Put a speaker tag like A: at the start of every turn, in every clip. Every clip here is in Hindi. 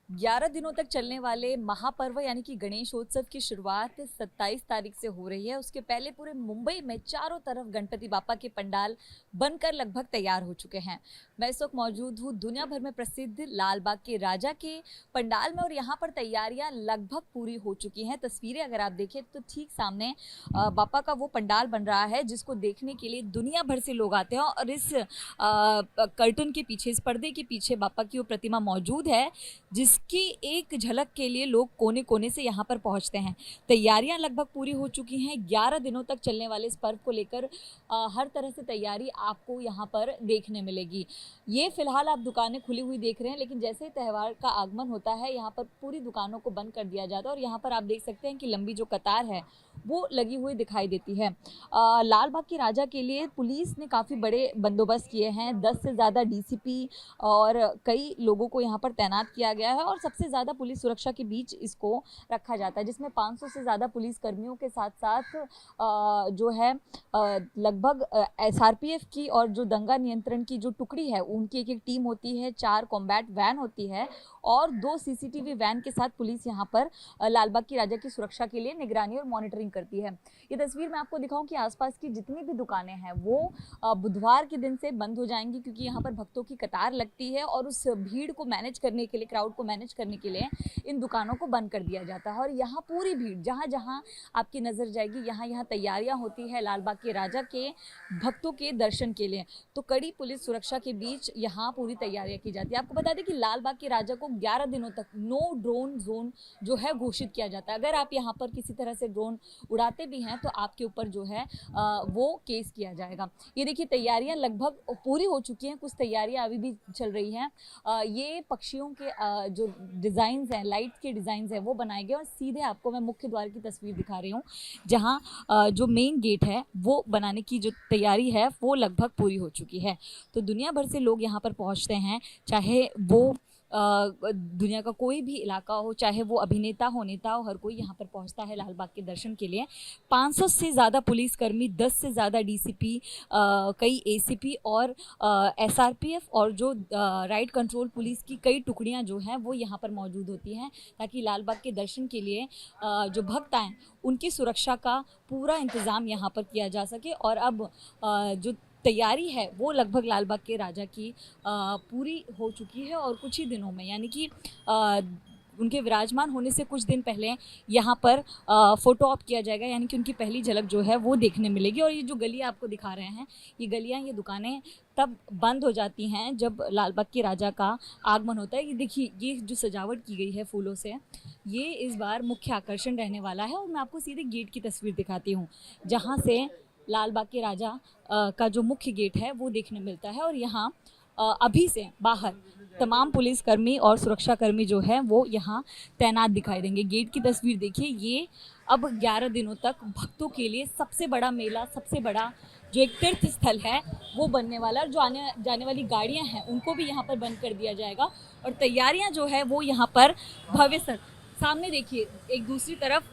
A: 11 दिनों तक चलने वाले महापर्व यानी कि गणेशोत्सव की शुरुआत 27 तारीख से हो रही है। उसके पहले पूरे मुंबई में चारों तरफ गणपति बापा के पंडाल बनकर लगभग तैयार हो चुके हैं। मैं इस वक्त मौजूद हूँ दुनिया भर में प्रसिद्ध लाल बाग के राजा के पंडाल में और यहाँ पर तैयारियां लगभग पूरी हो चुकी हैं। तस्वीरें अगर आप देखें तो ठीक सामने बापा का वो पंडाल बन रहा है जिसको देखने के लिए दुनिया भर से लोग आते हैं और इस कर्टन के पीछे, इस पर्दे के पीछे बापा की वो प्रतिमा मौजूद है जिसकी एक झलक के लिए लोग कोने कोने से यहाँ पर पहुँचते हैं। तैयारियां लगभग पूरी हो चुकी हैं। 11 दिनों तक चलने वाले इस पर्व को लेकर हर तरह से तैयारी आपको यहाँ पर देखने मिलेगी। ये फिलहाल आप दुकानें खुली हुई देख रहे हैं, लेकिन जैसे ही त्यौहार का आगमन होता है यहाँ पर पूरी दुकानों को बंद कर दिया जाता है और यहाँ पर आप देख सकते हैं कि लंबी जो कतार है वो लगी हुई दिखाई देती है। लाल बाग के राजा के लिए पुलिस ने काफ़ी बड़े बंदोबस्त किए हैं। 10 से ज़्यादा डीसीपी और कई लोगों को यहाँ पर तैनात किया गया है और सबसे ज़्यादा पुलिस सुरक्षा के बीच इसको रखा जाता है, जिसमें 500 से ज़्यादा पुलिस कर्मियों के साथ साथ जो है लगभग एसआरपीएफ की और जो दंगा नियंत्रण की जो टुकड़ी है उनकी एक टीम होती है, 4 कॉम्बैट वैन होती है और 2 सीसीटीवी वैन के साथ पुलिस यहाँ पर लाल बाग की राजा की सुरक्षा के लिए निगरानी और मॉनिटरिंग करती है। ये तस्वीर मैं आपको दिखाऊं कि आसपास की जितनी भी दुकानें हैं वो बुधवार के दिन से बंद हो जाएंगी, क्योंकि यहाँ पर भक्तों की कतार लगती है और उस भीड़ को मैनेज करने के लिए, क्राउड को मैनेज करने के लिए इन दुकानों को बंद कर दिया जाता है। और यहाँ पूरी भीड़ जहाँ जहाँ आपकी नज़र जाएगी यहाँ तैयारियाँ होती है लाल बाग के राजा के भक्तों के दर्शन के लिए। तो कड़ी पुलिस सुरक्षा के बीच यहाँ पूरी तैयारियां की जाती है। आपको बता दें कि लाल बाग के राजा को 11 दिनों तक नो ड्रोन जोन जो है घोषित किया जाता है। अगर आप यहाँ पर किसी तरह से ड्रोन उड़ाते भी हैं तो आपके ऊपर जो है वो केस किया जाएगा। ये देखिए तैयारियां लगभग पूरी हो चुकी हैं, कुछ तैयारियां अभी भी चल रही हैं। ये पक्षियों के जो डिज़ाइंस हैं, लाइट के डिज़ाइंस हैं वो बनाए गए और सीधे आपको मैं मुख्य द्वार की तस्वीर दिखा रही हूँ जहाँ जो मेन गेट है वो बनाने की जो तैयारी है वो लगभग पूरी हो चुकी है। तो दुनिया भर से लोग यहाँ पर पहुँचते हैं, चाहे वो दुनिया का कोई भी इलाका हो, चाहे वो अभिनेता हो, नेता हो, हर कोई यहाँ पर पहुँचता है लाल बाग के दर्शन के लिए। 500 से ज़्यादा पुलिसकर्मी, 10 से ज़्यादा डीसीपी, कई एसीपी और एसआरपीएफ और जो राइट कंट्रोल पुलिस की कई टुकड़ियाँ जो हैं वो यहाँ पर मौजूद होती हैं, ताकि लाल बाग के दर्शन के लिए जो भक्त आएँ उनकी सुरक्षा का पूरा इंतज़ाम यहाँ पर किया जा सके। और अब जो तैयारी है वो लगभग लाल बाग के राजा की पूरी हो चुकी है और कुछ ही दिनों में, यानी कि उनके विराजमान होने से कुछ दिन पहले यहाँ पर फ़ोटो ऑप किया जाएगा, यानी कि उनकी पहली झलक जो है वो देखने मिलेगी। और ये जो गलियाँ आपको दिखा रहे हैं, ये गलियाँ, ये दुकानें तब बंद हो जाती हैं जब लाल बाग के राजा का आगमन होता है। ये देखिए, ये जो सजावट की गई है फूलों से, ये इस बार मुख्य आकर्षण रहने वाला है। और मैं आपको सीधे गेट की तस्वीर दिखाती हूँ जहाँ से लाल बाग के राजा का जो मुख्य गेट है वो देखने मिलता है। और यहाँ अभी से बाहर तमाम पुलिसकर्मी और सुरक्षाकर्मी जो है वो यहाँ तैनात दिखाई देंगे। गेट की तस्वीर देखिए, ये अब 11 दिनों तक भक्तों के लिए सबसे बड़ा मेला, सबसे बड़ा जो एक तीर्थ स्थल है वो बनने वाला है। जो आने जाने वाली गाड़ियाँ हैं उनको भी यहाँ पर बंद कर दिया जाएगा और तैयारियाँ जो है वो यहाँ पर भव्य सामने देखिए। एक दूसरी तरफ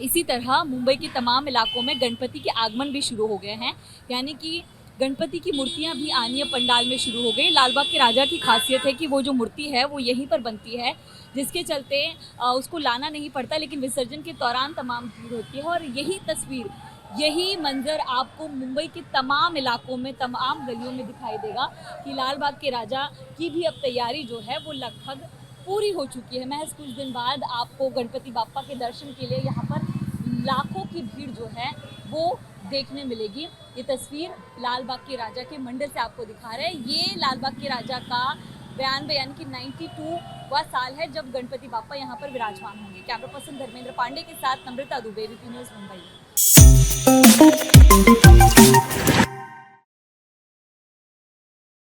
A: इसी तरह मुंबई के तमाम इलाकों में गणपति के आगमन भी शुरू हो गए हैं, यानी कि गणपति की मूर्तियां भी आनी पंडाल में शुरू हो गई। लाल बाग के राजा की खासियत है कि वो जो मूर्ति है वो यहीं पर बनती है, जिसके चलते उसको लाना नहीं पड़ता, लेकिन विसर्जन के दौरान तमाम भीड़ होती है। और यही तस्वीर, यही मंजर आपको मुंबई के तमाम इलाकों में, तमाम गलियों में दिखाई देगा कि लाल बाग के राजा की भी अब तैयारी जो है वो लगभग पूरी हो चुकी है। महज कुछ दिन बाद आपको गणपति बापा के दर्शन के लिए यहाँ पर लाखों की भीड़ जो है वो देखने मिलेगी। ये तस्वीर लाल बाग के राजा के मंदिर से आपको दिखा रहे हैं। ये लाल बाग के राजा का 92 यानी कि 92वां साल है जब गणपति बापा यहाँ पर विराजमान होंगे। कैमरा पर्सन धर्मेंद्र पांडे के साथ नम्रता दुबे, वीपी न्यूज़ मुंबई।